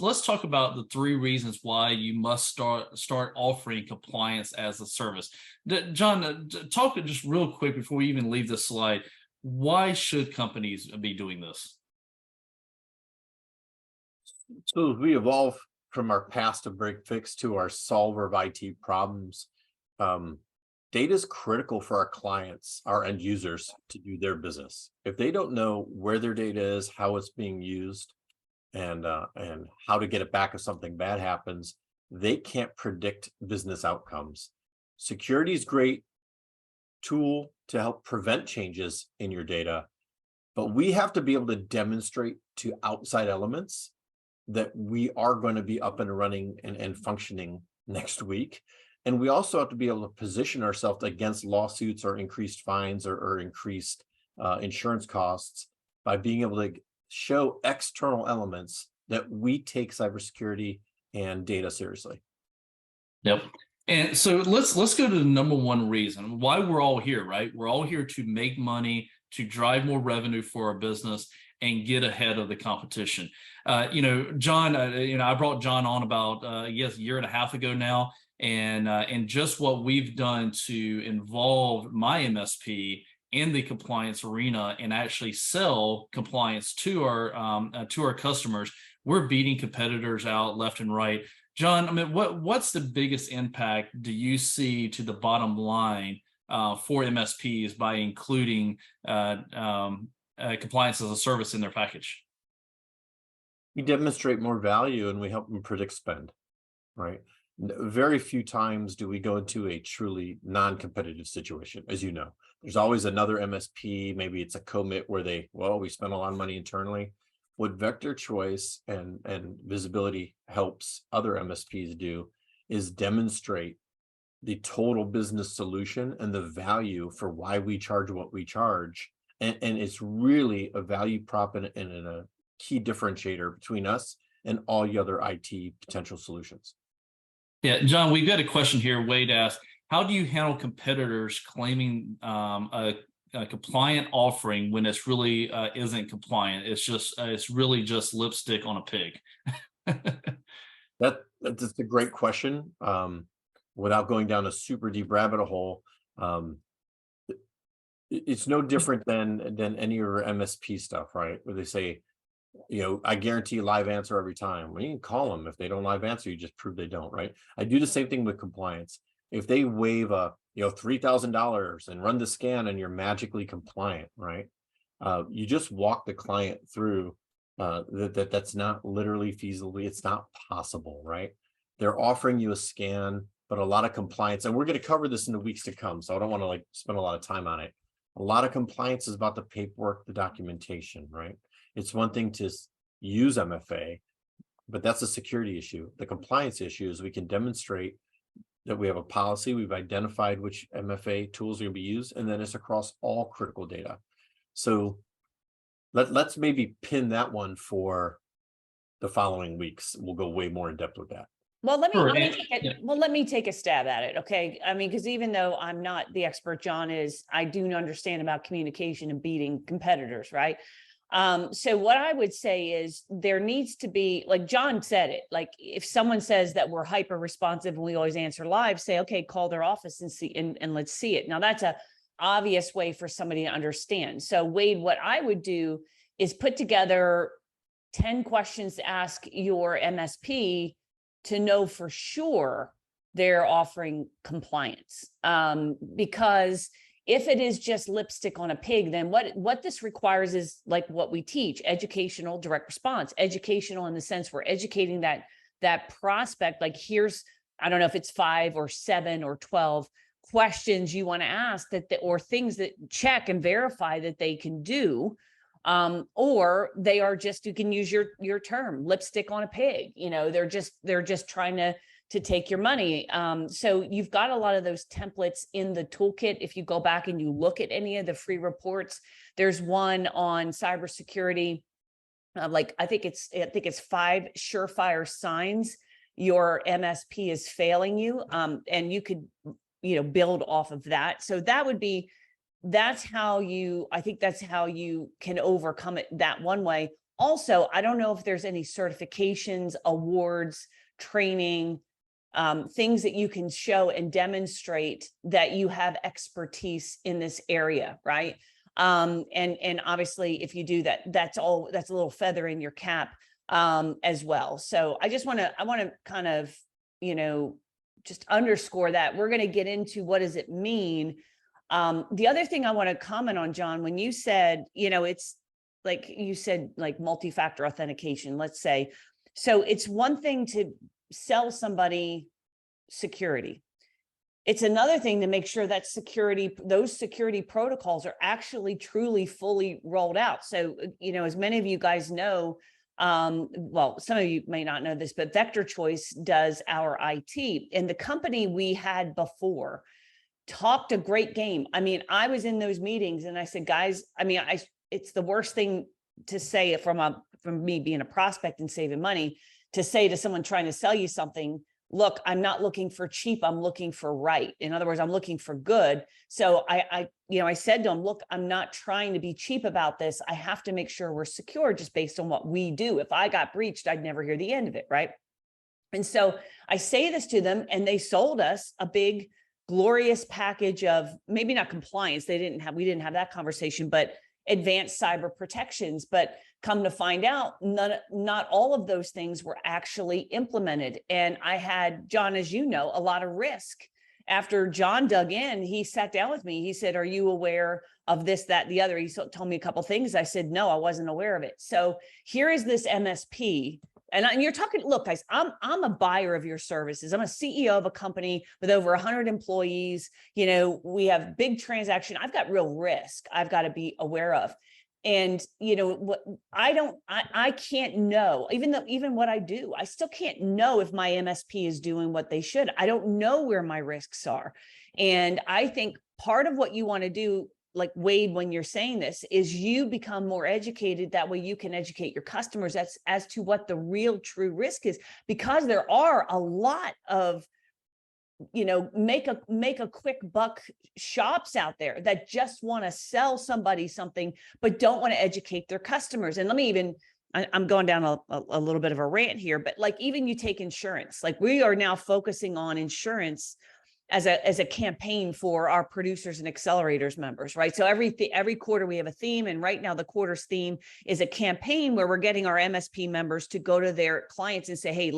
let's talk about the 3 reasons why you must start offering compliance as a service. John, talk just real quick before we even leave this slide. Why should companies be doing this? So as we evolve from our past of break fix to our solver of IT problems, data is critical for our clients, our end users, to do their business. If they don't know where their data is, how it's being used, and how to get it back if something bad happens, they can't predict business outcomes. Security is a great tool to help prevent changes in your data, but we have to be able to demonstrate to outside elements that we are going to be up and running and functioning next week. And we also have to be able to position ourselves against lawsuits or increased fines or increased insurance costs by being able to show external elements that we take cybersecurity and data seriously. Yep. And so let's go to the number 1 reason why we're all here, right? We're all here to make money, to drive more revenue for our business, and get ahead of the competition. John, I brought John on about a year and a half ago now, and just what we've done to involve my MSP in the compliance arena and actually sell compliance to our customers, we're beating competitors out left and right. John, I mean, what's the biggest impact do you see to the bottom line for MSPs by including compliance as a service in their package? We demonstrate more value and we help them predict spend, right? Very few times do we go into a truly non-competitive situation. As you know, there's always another MSP, maybe it's a commit where we spent a lot of money internally. What vector choice and visibility helps other MSPs do is demonstrate the total business solution and the value for why we charge what we charge. And it's really a value prop and a key differentiator between us and all the other IT potential solutions. Yeah, John, we've got a question here. Wade asked, how do you handle competitors claiming a compliant offering when it's really isn't compliant? It's really just lipstick on a pig. That's a great question. Without going down a super deep rabbit hole, it's no different than any of your MSP stuff, right? Where they say, I guarantee live answer every time. Well, you can call them. If they don't live answer, you just prove they don't, right? I do the same thing with compliance. If they waive $3,000 and run the scan and you're magically compliant, right? You just walk the client through that's not literally feasible. It's not possible, right? They're offering you a scan, but a lot of compliance, and we're going to cover this in the weeks to come, so I don't want to spend a lot of time on it. A lot of compliance is about the paperwork, the documentation, right? It's one thing to use MFA, but that's a security issue. The compliance issue is we can demonstrate that we have a policy, we've identified which MFA tools are going to be used, and then it's across all critical data. So let's maybe pin that one for the following weeks. We'll go way more in depth with that. Well, let me take a stab at it. Okay. I mean, because even though I'm not the expert John is, I do understand about communication and beating competitors, right? So what I would say is there needs to be, like John said it, like if someone says that we're hyper responsive and we always answer live, say, okay, call their office and see, and let's see it. Now that's a obvious way for somebody to understand. So Wade, what I would do is put together 10 questions to ask your MSP to know for sure they're offering compliance. Because if it is just lipstick on a pig, then what this requires is like what we teach, educational direct response, educational in the sense we're educating that prospect, like here's, I don't know if it's 5 or 7 or 12 questions you want to ask or things that check and verify that they can do. Or they are just, you can use your term, lipstick on a pig, they're just trying to take your money. So you've got a lot of those templates in the toolkit. If you go back and you look at any of the free reports, there's one on cybersecurity. I think it's 5 surefire signs your MSP is failing you. And you could, build off of that. So that's how you can overcome it that one way. also, I don't know if there's any certifications, awards, training, things that you can show and demonstrate that you have expertise in this area, right? And obviously, if you do that, that's a little feather in your cap as well. So I want to kind of, just underscore that. We're going to get into what does it mean. The other thing I want to comment on, John, when you said, it's like you said, like multi-factor authentication, let's say. So it's one thing to sell somebody security. It's another thing to make sure that those security protocols are actually truly fully rolled out. So, as many of you guys know, well, some of you may not know this, but Vector Choice does our IT, and the company we had before talked a great game. I mean, I was in those meetings and I said, guys, it's the worst thing to say from me being a prospect and saving money, to say to someone trying to sell you something, look, I'm not looking for cheap, I'm looking for right. In other words, I'm looking for good. So I said to him, look, I'm not trying to be cheap about this. I have to make sure we're secure just based on what we do. If I got breached, I'd never hear the end of it, right? And so I say this to them, and they sold us a big, glorious package of, maybe not compliance, we didn't have that conversation, but advanced cyber protections. But come to find out, not all of those things were actually implemented. And I had, John, as you know, a lot of risk. After John dug in, he sat down with me. He said, are you aware of this, that, the other? He told me a couple of things. I said, no, I wasn't aware of it. So here is this MSP. And you're talking, look, guys, I'm a buyer of your services. I'm a CEO of a company with over 100 employees. We have big transaction. I've got real risk I've got to be aware of. And what I can't know, even what I do, I still can't know if my MSP is doing what they should. I don't know where my risks are. And I think part of what you want to do, like Wade, when you're saying this, is you become more educated. That way you can educate your customers as to what the real true risk is, because there are a lot of, make a quick buck shops out there that just want to sell somebody something, but don't want to educate their customers. And I'm going down a little bit of a rant here, but like, even you take insurance, like we are now focusing on insurance as a campaign for our producers and accelerators members, right? So every quarter we have a theme, and right now the quarter's theme is a campaign where we're getting our MSP members to go to their clients and say, hey,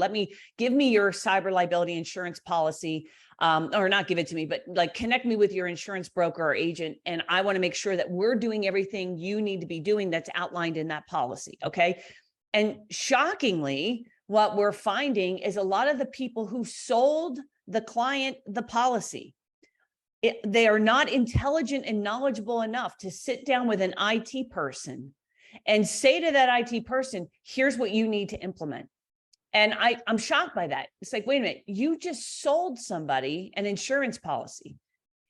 give me your cyber liability insurance policy, or not give it to me, but like connect me with your insurance broker or agent. And I want to make sure that we're doing everything you need to be doing that's outlined in that policy. Okay. And shockingly, what we're finding is a lot of the people who sold the client the policy, they are not intelligent and knowledgeable enough to sit down with an IT person and say to that IT person, here's what you need to implement. And I'm shocked by that. It's like, wait a minute, you just sold somebody an insurance policy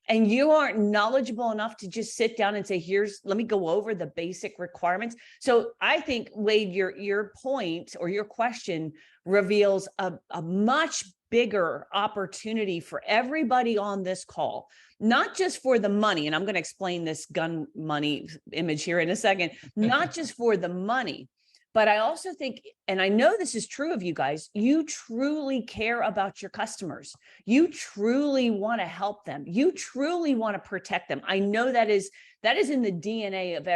and you aren't knowledgeable enough to just sit down and say, let me go over the basic requirements. So I think, Wade, your point or your question reveals a much bigger opportunity for everybody on this call, not just for the money. And I'm going to explain this gun money image here in a second, not just for the money, but I also think, and I know this is true of you guys, you truly care about your customers. You truly want to help them. You truly want to protect them. I know that is in the DNA of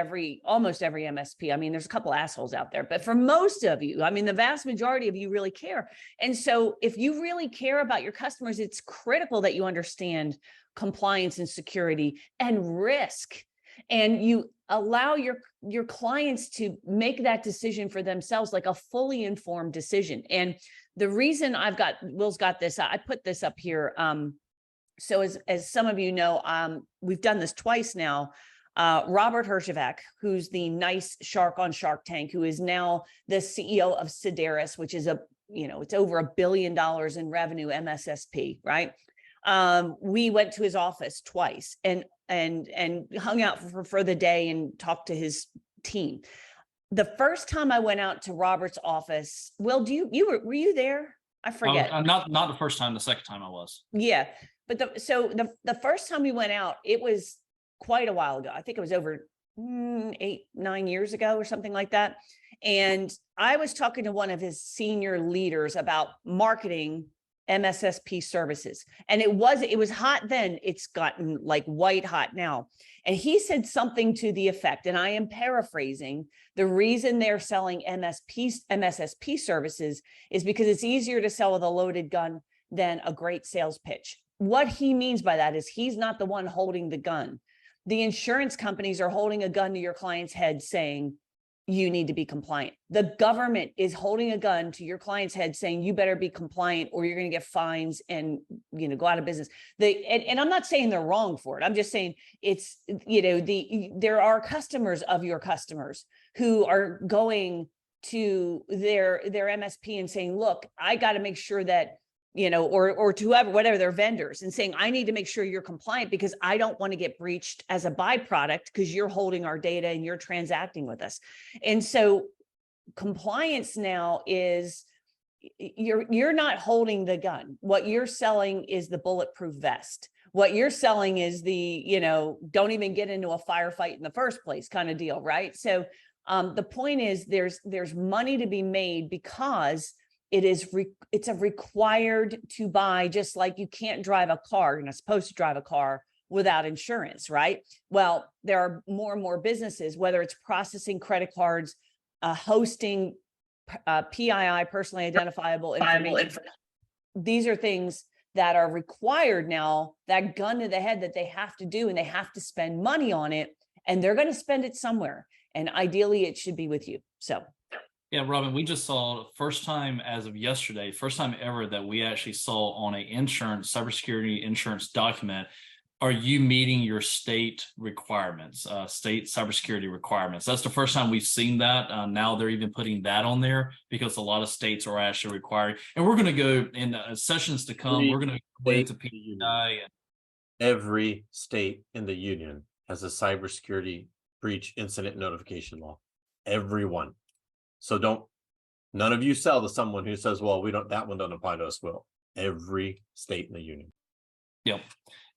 almost every MSP. I mean, there's a couple assholes out there, but for most of you, I mean, the vast majority of you really care. And so if you really care about your customers, it's critical that you understand compliance and security and risk. And you allow your clients to make that decision for themselves, like a fully informed decision. And the reason Will's got this, I put this up here. So as some of you know, we've done this twice now. Robert Herjavec, who's the nice shark on Shark Tank, who is now the CEO of Sedaris, which is it's over $1 billion in revenue MSSP, right? We went to his office twice and hung out for the day and talked to his team. The first time I went out to Robert's office, Will, were you there? I forget. Not the first time. The second time I was. Yeah, but the first time we went out, it was quite a while ago. I think it was over 8, 9 years ago or something like that. And I was talking to one of his senior leaders about marketing MSSP services. And it was hot then. It's gotten like white hot now. And he said something to the effect, and I am paraphrasing, the reason they're selling MSSP services is because it's easier to sell with a loaded gun than a great sales pitch. What he means by that is he's not the one holding the gun. The insurance companies are holding a gun to your client's head saying, you need to be compliant. The government is holding a gun to your client's head saying, you better be compliant or you're going to get fines and, go out of business. And I'm not saying they're wrong for it. I'm just saying it's, there are customers of your customers who are going to their MSP and saying, look, I got to make sure that, or to whoever, whatever their vendors, and saying, I need to make sure you're compliant because I don't want to get breached as a byproduct because you're holding our data and you're transacting with us. And so compliance now is you're not holding the gun. What you're selling is the bulletproof vest. What you're selling is the, don't even get into a firefight in the first place kind of deal, right? So the point is there's money to be made because it's a required to buy, just like you can't drive a car. You're not supposed to drive a car without insurance, right? Well, there are more and more businesses, whether it's processing credit cards, hosting PII, personally identifiable information. These are things that are required now, that gun to the head that they have to do, and they have to spend money on it, and they're going to spend it somewhere. And ideally it should be with you. So. Yeah, Robin, we just saw first time as of yesterday, first time ever that we actually saw on a cybersecurity insurance document, are you meeting your state requirements, state cybersecurity requirements? That's the first time we've seen that. Now they're even putting that on there because a lot of states are actually requiring. And we're going to go in sessions to come. We're going to go into PI. Every state in the union has a cybersecurity breach incident notification law. Everyone. So none of you sell to someone who says, well, that one doesn't apply to us. Will every state in the union. Yep.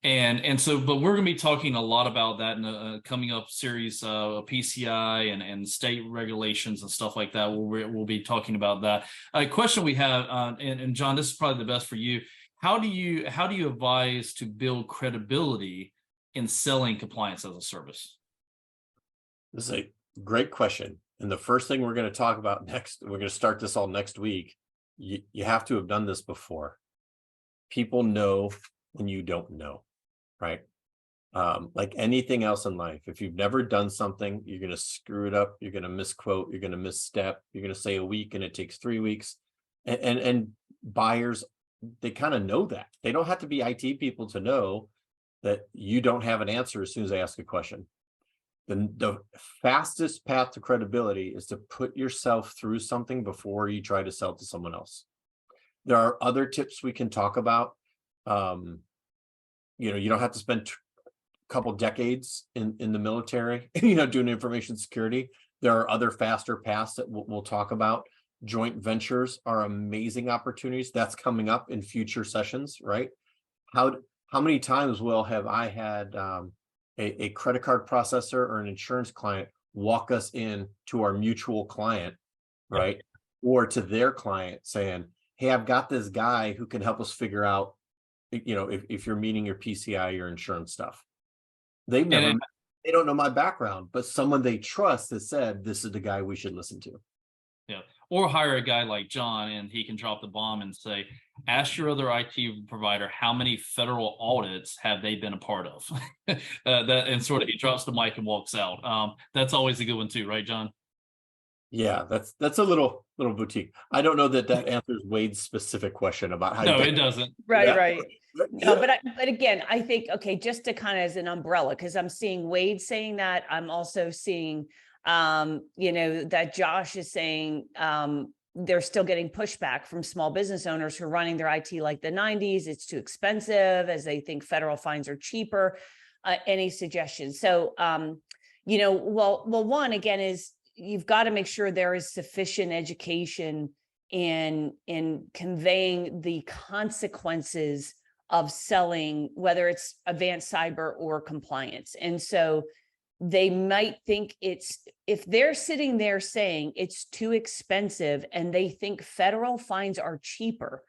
And so, but we're going to be talking a lot about that in a coming up series, PCI and state regulations and stuff like that. We'll be talking about that. A question we have, and John, this is probably the best for you. How do you advise to build credibility in selling compliance as a service? This is a great question. And the first thing we're going to talk about next, we're going to start this all next week. You have to have done this before. People know when you don't know, right? Like anything else in life, if you've never done something, you're going to screw it up. You're going to misquote. You're going to misstep. You're going to say a week and it takes 3 weeks. And buyers, they kind of know that. They don't have to be IT people to know that you don't have an answer as soon as they ask a question. The fastest path to credibility is to put yourself through something before you try to sell to someone else. There are other tips we can talk about. You don't have to spend a couple decades in the military, doing information security. There are other faster paths that we'll talk about. Joint ventures are amazing opportunities. That's coming up in future sessions, right? How many times, Will, have I had a credit card processor or an insurance client walk us in to our mutual client, right? Yep. Or to their client saying, hey, I've got this guy who can help us figure out, if you're meeting your PCI, your insurance stuff. They don't know my background, but someone they trust has said, this is the guy we should listen to. Yeah. Or hire a guy like John and he can drop the bomb and say, ask your other IT provider, how many federal audits have they been a part of? And sort of he drops the mic and walks out. That's always a good one too, right, John? Yeah, that's a little boutique. I don't know that answers Wade's specific question about how. No, it doesn't. Right. No, but again, I think, okay, just to kind of as an umbrella, because I'm seeing Wade saying that, I'm also seeing that Josh is saying they're still getting pushback from small business owners who are running their IT like the 90s. It's too expensive, as they think federal fines are cheaper. Any suggestions? So, well, one again is you've got to make sure there is sufficient education in conveying the consequences of selling, whether it's advanced cyber or compliance. And so they might think if they're sitting there saying it's too expensive and they think federal fines are cheaper,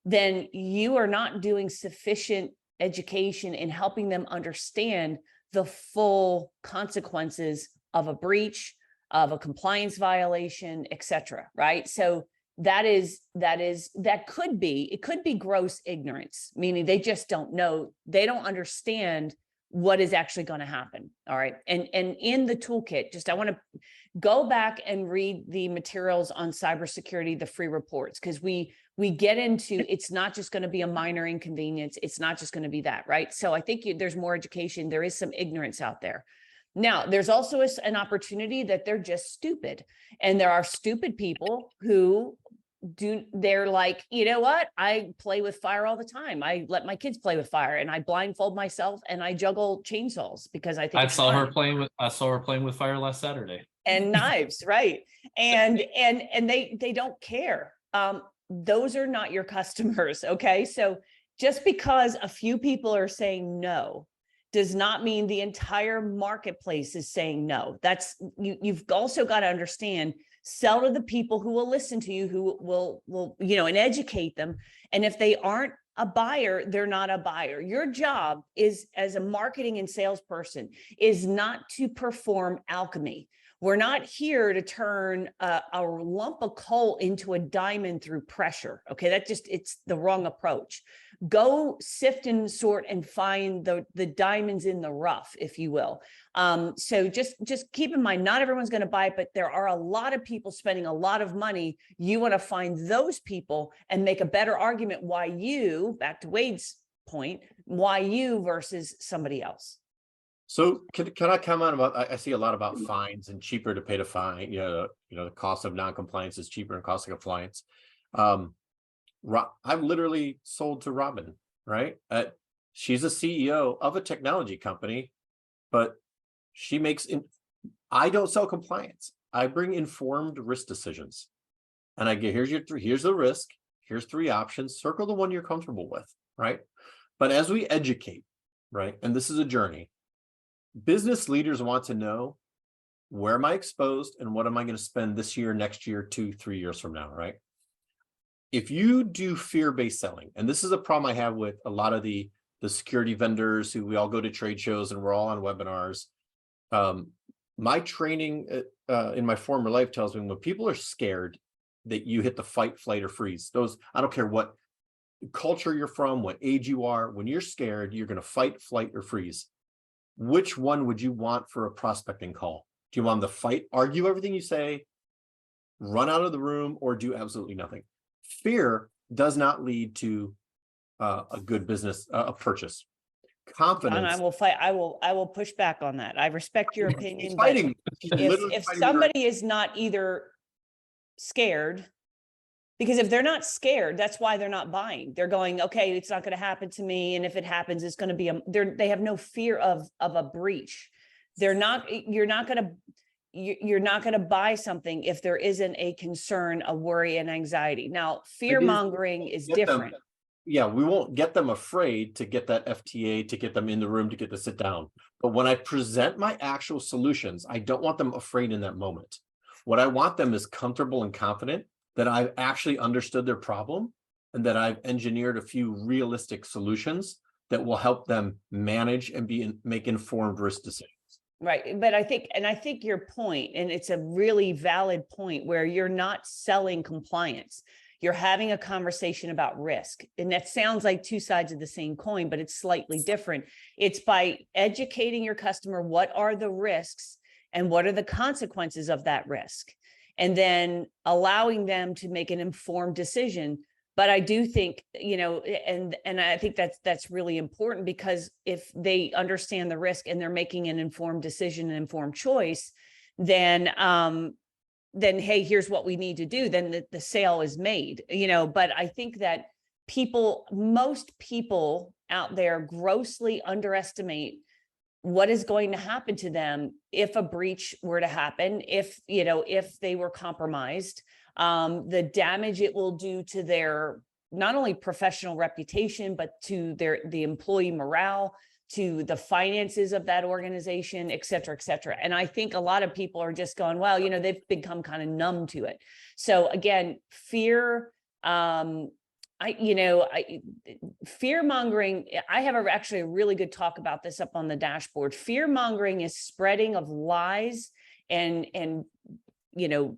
then you are not doing sufficient education in helping them understand the full consequences of a breach, of a compliance violation, et cetera, right? So that could be gross ignorance, meaning they just don't know, they don't understand what is actually going to happen. All right. And in the toolkit, I want to go back and read the materials on cybersecurity, the free reports, because we get into, it's not just going to be a minor inconvenience. It's not just going to be that, right? So I think there's more education. There is some ignorance out there. Now, there's also an opportunity that they're just stupid. And there are stupid people who they're like, you know what? I play with fire all the time. I let my kids play with fire, and I blindfold myself and I juggle chainsaws because I think I saw her playing with fire last Saturday. And knives, right? And they don't care. Those are not your customers, okay? So just because a few people are saying no does not mean the entire marketplace is saying no. You've also got to understand, sell to the people who will listen to you, who will, and educate them. And if they aren't a buyer, they're not a buyer. Your job is, as a marketing and salesperson, is not to perform alchemy. We're not here to turn a lump of coal into a diamond through pressure. Okay, it's the wrong approach. Go sift and sort and find the diamonds in the rough, if you will. So just keep in mind, not everyone's going to buy it, but there are a lot of people spending a lot of money. You want to find those people and make a better argument why you, back to Wade's point, why you versus somebody else. So can I comment about, I see a lot about fines and cheaper to pay to fine, the cost of non-compliance is cheaper than cost of compliance. I've literally sold to Robin, right? She's a CEO of a technology company, but I don't sell compliance. I bring informed risk decisions. And I get, here's the risk, here's 3 options, circle the one you're comfortable with, right? But as we educate, right, and this is a journey, business leaders want to know, where am I exposed and what am I going to spend this year, next year, 2-3 years from now, right? If you do fear-based selling, and this is a problem I have with a lot of the security vendors who we all go to trade shows and we're all on webinars. My training in my former life tells me when people are scared that you hit the fight, flight, or freeze. I don't care what culture you're from, what age you are, when you're scared, you're going to fight, flight, or freeze. Which one would you want for a prospecting call? Do you want them to fight, argue everything you say, run out of the room, or do absolutely nothing? Fear does not lead to a good business, a purchase. Confidence. And I will fight. I will push back on that. I respect your opinion. Fighting. If somebody is not either scared, because if they're not scared, that's why they're not buying. They're going, okay, it's not going to happen to me. And if it happens, it's going to be they have no fear of a breach. You're not going to buy something if there isn't a concern, a worry, and anxiety. Now, fear mongering is different. Yeah, we won't get them afraid to get that FTA, to get them in the room, to get to sit down. But when I present my actual solutions, I don't want them afraid in that moment. What I want them is comfortable and confident that I've actually understood their problem and that I've engineered a few realistic solutions that will help them manage and make informed risk decisions. Right. But I think your point, and it's a really valid point, where you're not selling compliance. You're having a conversation about risk. And that sounds like 2 sides of the same coin, but it's slightly different. It's by educating your customer, what are the risks and what are the consequences of that risk? And then allowing them to make an informed decision. But I do think, and I think that's really important, because if they understand the risk and they're making an informed decision, an informed choice, then hey, here's what we need to do. Then the sale is made, but I think that most people out there grossly underestimate what is going to happen to them if a breach were to happen, if they were compromised, the damage it will do to their not only professional reputation, but to the employee morale, to the finances of that organization, et cetera, et cetera. And I think a lot of people are just going, well, they've become kind of numb to it. So again, fear, fear mongering. I have actually a really good talk about this up on the dashboard. Fear mongering is spreading of lies and to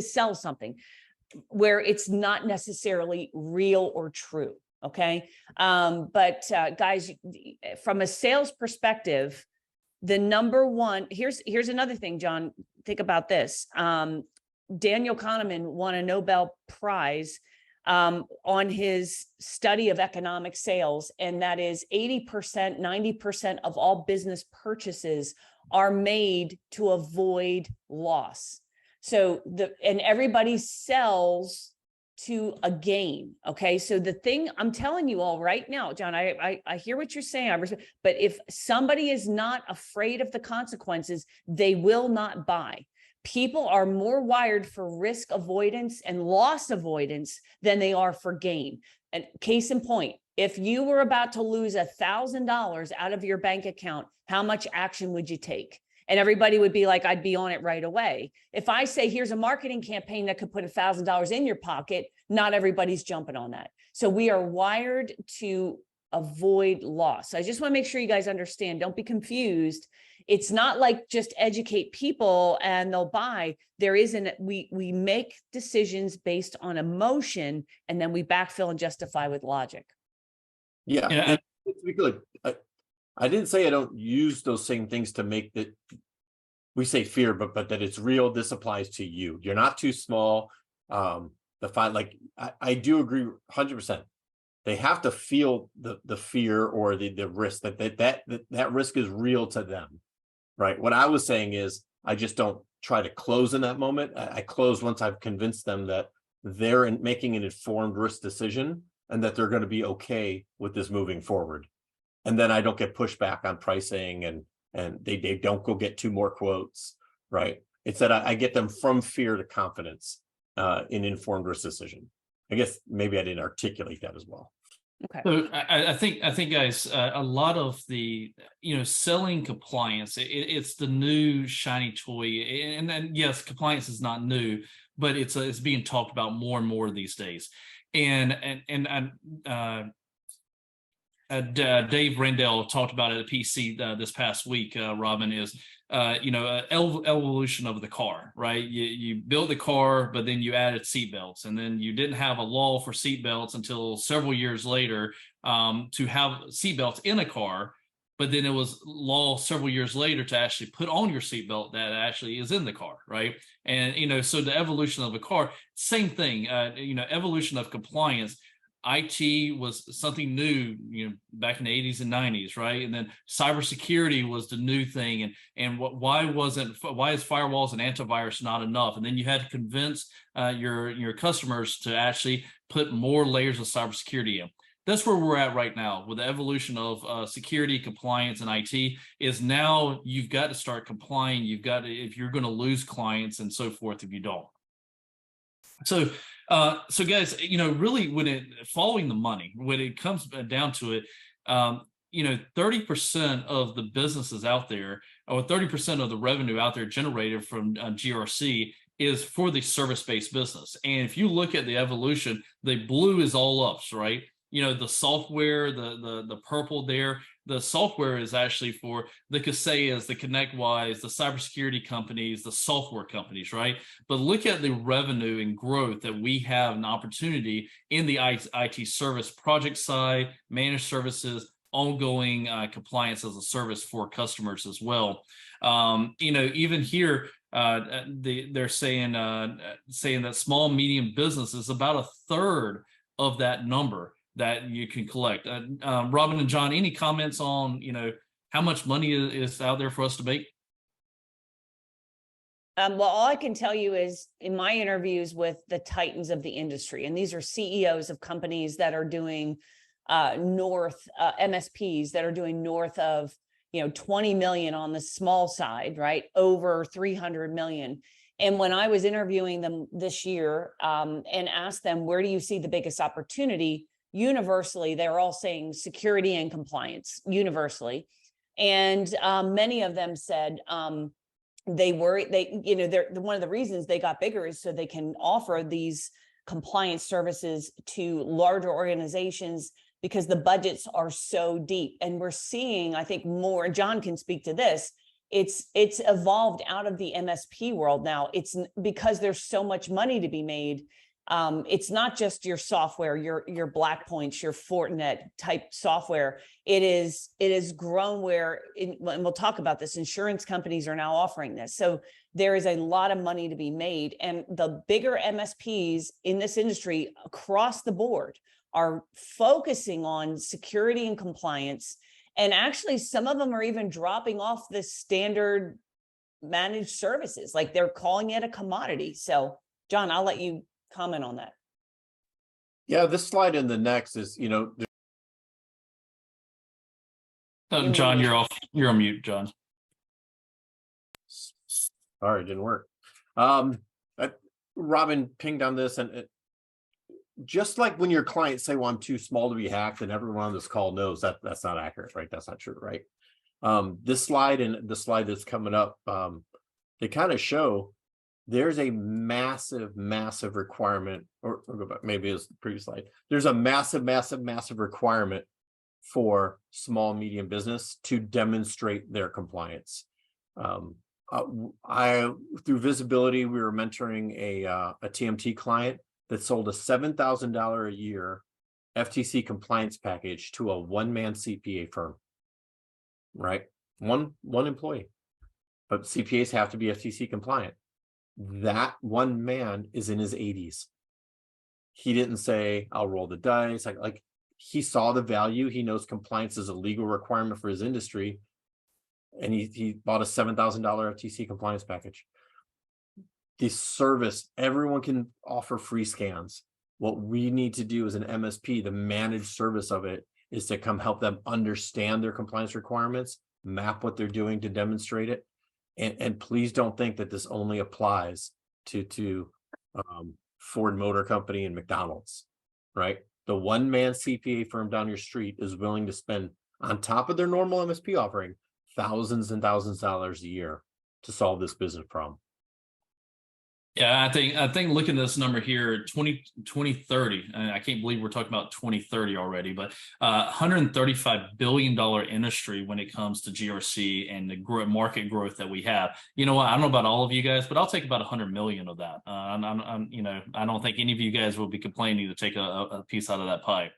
sell something where it's not necessarily real or true. Okay. But guys, from a sales perspective, the number one, here's another thing, John, think about this. Daniel Kahneman won a Nobel Prize on his study of economic sales, and that is 80%, 90% of all business purchases are made to avoid loss. So and everybody sells to a gain. Okay. So the thing I'm telling you all right now, John, I hear what you're saying, but if somebody is not afraid of the consequences, they will not buy. People are more wired for risk avoidance and loss avoidance than they are for gain. And case in point, if you were about to lose $1,000 out of your bank account, how much action would you take? And everybody would be like, I'd be on it right away. If I say, here's a marketing campaign that could put $1,000 in your pocket, not everybody's jumping on that. So we are wired to avoid loss. I just want to make sure you guys understand. Don't be confused. It's not like just educate people and they'll buy. There isn't, we make decisions based on emotion, and then we backfill and justify with logic. Yeah. Yeah. To be clear, I didn't say I don't use those same things to make that we say fear, but that it's real. This applies to you. You're not too small. I do agree 100%. They have to feel the fear or the risk that risk is real to them. Right. What I was saying is I just don't try to close in that moment. I close once I've convinced them that they're making an informed risk decision and that they're going to be okay with this moving forward. And then I don't get pushback on pricing and they don't go get 2 more quotes. Right. It's that I get them from fear to confidence in informed risk decision. I guess maybe I didn't articulate that as well. Okay. So I think guys, a lot of the selling compliance, it's the new shiny toy, and then yes, compliance is not new, but it's being talked about more and more these days. And Dave Rendell talked about it at PC this past week. Robin, is evolution of the car, right? You built the car, but then you added seatbelts, and then you didn't have a law for seatbelts until several years later to have seatbelts in a car. But then it was law several years later to actually put on your seatbelt that actually is in the car, right? And so the evolution of a car, same thing. Evolution of compliance. IT was something new, back in the 80s and 90s, right? And then cybersecurity was the new thing. And why is firewalls and antivirus not enough? And then you had to convince your customers to actually put more layers of cybersecurity in. That's where we're at right now with the evolution of security, compliance, and IT. Is now you've got to start complying. You've got to, if you're going to lose clients and so forth, if you don't. So guys, really when following the money, when it comes down to it, 30% of the businesses out there, or 30% of the revenue out there generated from GRC is for the service-based business. And if you look at the evolution, the blue is all ups, right? The software, the purple there, the software is actually for the Kaseya's, the ConnectWise, the cybersecurity companies, the software companies, right? But look at the revenue and growth that we have an opportunity in the IT service project side, managed services, ongoing compliance as a service for customers as well. Even here, they're saying that small, medium business is about a third of that number that you can collect. Robin and John, any comments on, how much money is out there for us to make? Well, all I can tell you is in my interviews with the titans of the industry, and these are CEOs of companies that are doing MSPs that are doing north of, 20 million on the small side, right? Over 300 million. And when I was interviewing them this year and asked them, where do you see the biggest opportunity? universally, they're all saying security and compliance universally. And many of them said they're one of the reasons they got bigger is so they can offer these compliance services to larger organizations because the budgets are so deep. And we're seeing, I think, more, John can speak to this, it's evolved out of the MSP world now. It's because there's so much money to be made. It's not just your software, your Black Points, your Fortinet type software. It is grown where, and we'll talk about this, insurance companies are now offering this. So there is a lot of money to be made. And the bigger MSPs in this industry across the board are focusing on security and compliance. And actually, some of them are even dropping off the standard managed services, like they're calling it a commodity. So John, I'll let you comment on that. Yeah, this slide and the next is, John, you're off. You're on mute, John. Sorry, it didn't work. Robin pinged on this, and just like when your clients say, well, I'm too small to be hacked, and everyone on this call knows that that's not accurate, right? That's not true, right? This slide and the slide that's coming up, they kind of show there's a massive requirement, or go back, maybe it's the previous slide. There's a massive requirement for small, medium business to demonstrate their compliance. Through Visibility, we were mentoring a TMT client that sold a $7,000 a year FTC compliance package to a one-man CPA firm, right? One employee, but CPAs have to be FTC compliant. That one man is in his 80s. He didn't say, I'll roll the dice. Like he saw the value. He knows compliance is a legal requirement for his industry. And he bought a $7,000 FTC compliance package. The service, everyone can offer free scans. What we need to do as an MSP, the managed service of it, is to come help them understand their compliance requirements, map what they're doing to demonstrate it. And please don't think that this only applies to Ford Motor Company and McDonald's, right? The one-man CPA firm down your street is willing to spend, on top of their normal MSP offering, thousands and thousands of dollars a year to solve this business problem. Yeah, I think looking at this number here, 2030, and I can't believe we're talking about 2030 already, but $135 billion industry when it comes to GRC and the market growth that we have. You know what? I don't know about all of you guys, but I'll take about 100 million of that. I don't think any of you guys will be complaining to take a piece out of that pie.